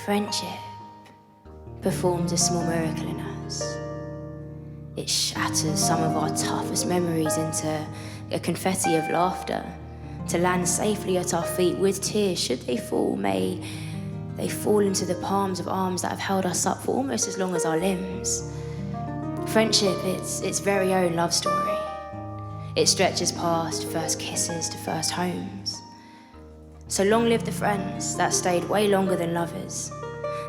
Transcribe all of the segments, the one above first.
Friendship performs a small miracle in us. It shatters some of our toughest memories into a confetti of laughter, to land safely at our feet with tears. Should they fall, may they fall into the palms of arms that have held us up for almost as long as our limbs. Friendship, it's its very own love story. It stretches past first kisses to first homes. So long live the friends that stayed way longer than lovers,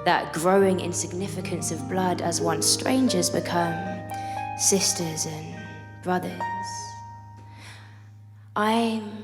that growing insignificance of blood as once strangers become sisters and brothers. I'm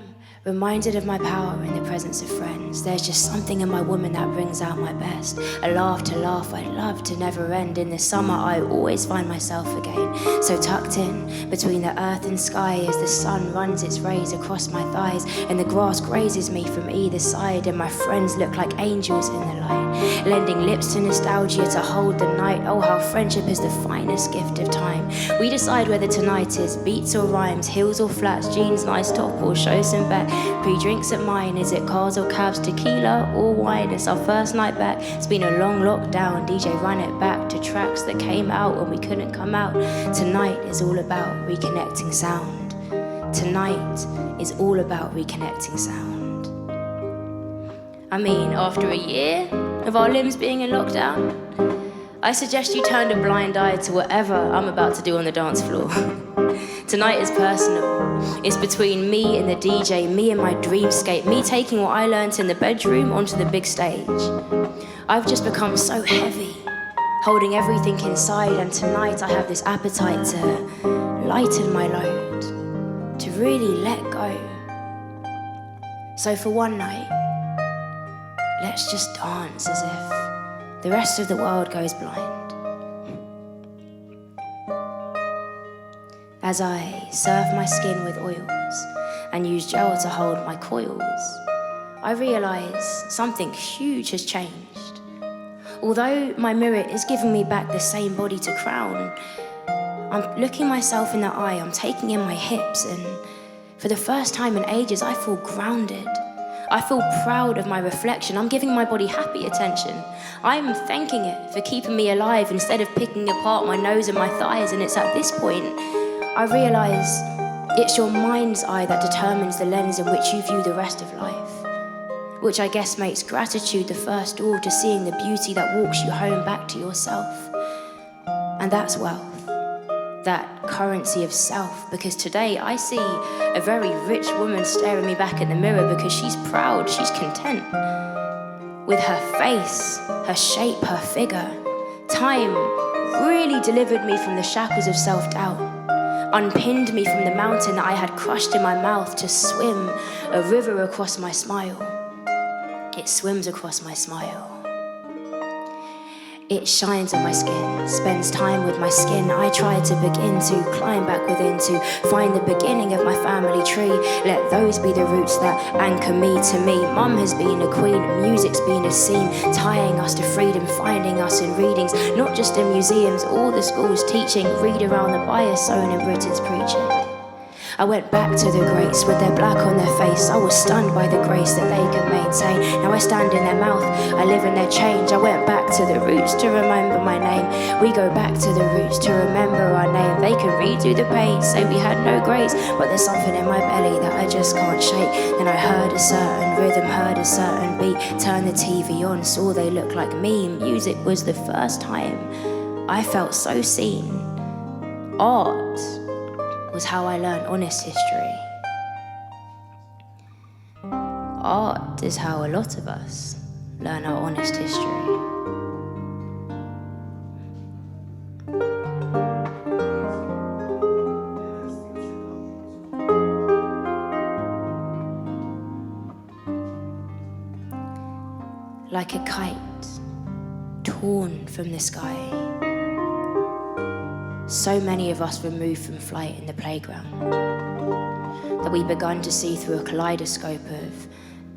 reminded of my power in the presence of friends. There's just something in my woman that brings out my best. A laugh to laugh I'd love to never end. In the summer I always find myself again, so tucked in between the earth and sky, as the sun runs its rays across my thighs and the grass grazes me from either side, and my friends look like angels in the light, lending lips to nostalgia to hold the night. Oh, how friendship is the finest gift of time. We decide whether tonight is beats or rhymes, heels or flats, jeans, nice top or show some back. Pre-drinks at mine, is it cars or cabs, tequila or wine? It's our first night back, it's been a long lockdown. DJ ran it back to tracks that came out when we couldn't come out. Tonight is all about reconnecting sound. Tonight is all about reconnecting sound. I mean, after a year of our limbs being in lockdown, I suggest you turn a blind eye to whatever I'm about to do on the dance floor. Tonight is personal. It's between me and the DJ, me and my dreamscape, me taking what I learnt in the bedroom onto the big stage. I've just become so heavy, holding everything inside, and tonight I have this appetite to lighten my load, to really let go. So for one night, let's just dance as if the rest of the world goes blind. As I surf my skin with oils and use gel to hold my coils, I realise something huge has changed. Although my mirror is giving me back the same body to crown, I'm looking myself in the eye, I'm taking in my hips, and for the first time in ages, I feel grounded. I feel proud of my reflection. I'm giving my body happy attention. I'm thanking it for keeping me alive instead of picking apart my nose and my thighs. And it's at this point I realise it's your mind's eye that determines the lens in which you view the rest of life, which I guess makes gratitude the first door to seeing the beauty that walks you home back to yourself. And that's wealth, that currency of self, because today I see a very rich woman staring me back in the mirror because she's proud, she's content with her face, her shape, her figure. Time really delivered me from the shackles of self-doubt, unpinned me from the mountain that I had crushed in my mouth to swim a river across my smile. It swims across my smile. It shines on my skin, spends time with my skin. I try to begin to climb back within, to find the beginning of my family tree. Let those be the roots that anchor me to me. Mum has been a queen, music's been a scene, tying us to freedom, finding us in readings, not just in museums, all the schools teaching. Read around the bias sown in Britain's preaching. I went back to the greats with their black on their face. I was stunned by the grace that they could maintain. Now I stand in their mouth, I live in their change. I went back to the roots to remember my name. We go back to the roots to remember our name. They can redo the page, say we had no grades, but there's something in my belly that I just can't shake. Then I heard a certain rhythm, heard a certain beat. Turned the TV on, saw they looked like me. Music was the first time I felt so seen. Art was how I learned honest history. Art is how a lot of us learn our honest history. like a kite torn from the sky. So many of us removed from flight in the playground that we begun to see through a kaleidoscope of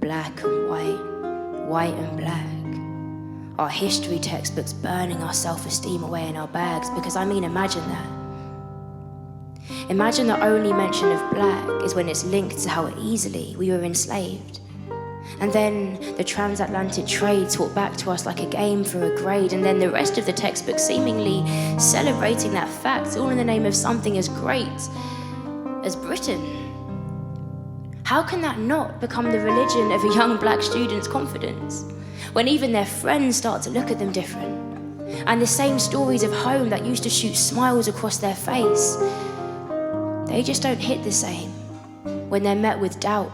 black and white and black. Our history textbooks burning our self-esteem away in our bags, because imagine that. Imagine the only mention of black is when it's linked to how easily we were enslaved. And then the transatlantic trade taught back to us like a game for a grade, and then the rest of the textbook seemingly celebrating that fact, all in the name of something as great as Britain. How can that not become the religion of a young black student's confidence, when even their friends start to look at them different? And the same stories of home that used to shoot smiles across their face, they just don't hit the same when they're met with doubt,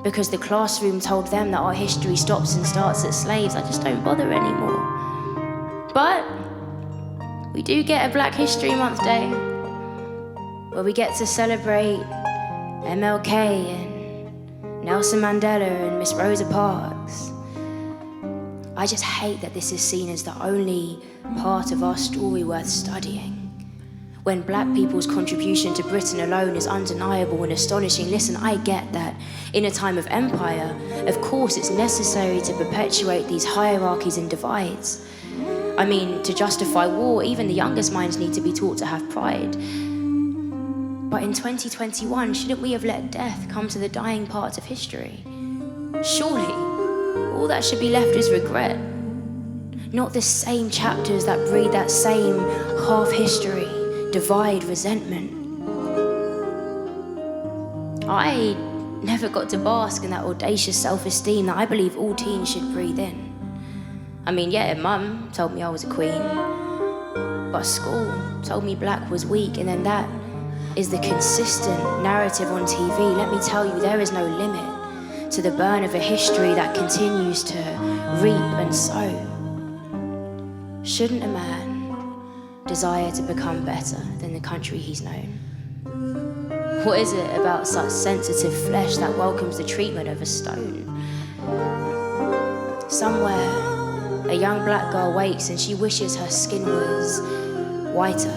because the classroom told them that our history stops and starts at slaves. I just don't bother anymore. But we do get a Black History Month Day, where we get to celebrate MLK and Nelson Mandela and Miss Rosa Parks. I just hate that this is seen as the only part of our story worth studying, when black people's contribution to Britain alone is undeniable and astonishing. Listen, I get that in a time of empire, of course it's necessary to perpetuate these hierarchies and divides. To justify war, even the youngest minds need to be taught to have pride. But in 2021, shouldn't we have let death come to the dying parts of history? Surely, all that should be left is regret, not the same chapters that breed that same half history, divide, resentment. I never got to bask in that audacious self-esteem that I believe all teens should breathe in. Mum told me I was a queen, but school told me black was weak, and then that is the consistent narrative on TV. Let me tell you, there is no limit to the burn of a history that continues to reap and sow. Shouldn't a man desire to become better than the country he's known? What is it about such sensitive flesh that welcomes the treatment of a stone? Somewhere, a young black girl wakes and she wishes her skin was whiter,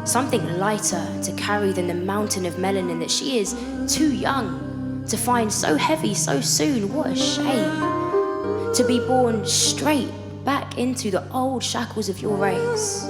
something lighter to carry than the mountain of melanin that she is too young to find so heavy so soon. What a shame to be born straight back into the old shackles of your race.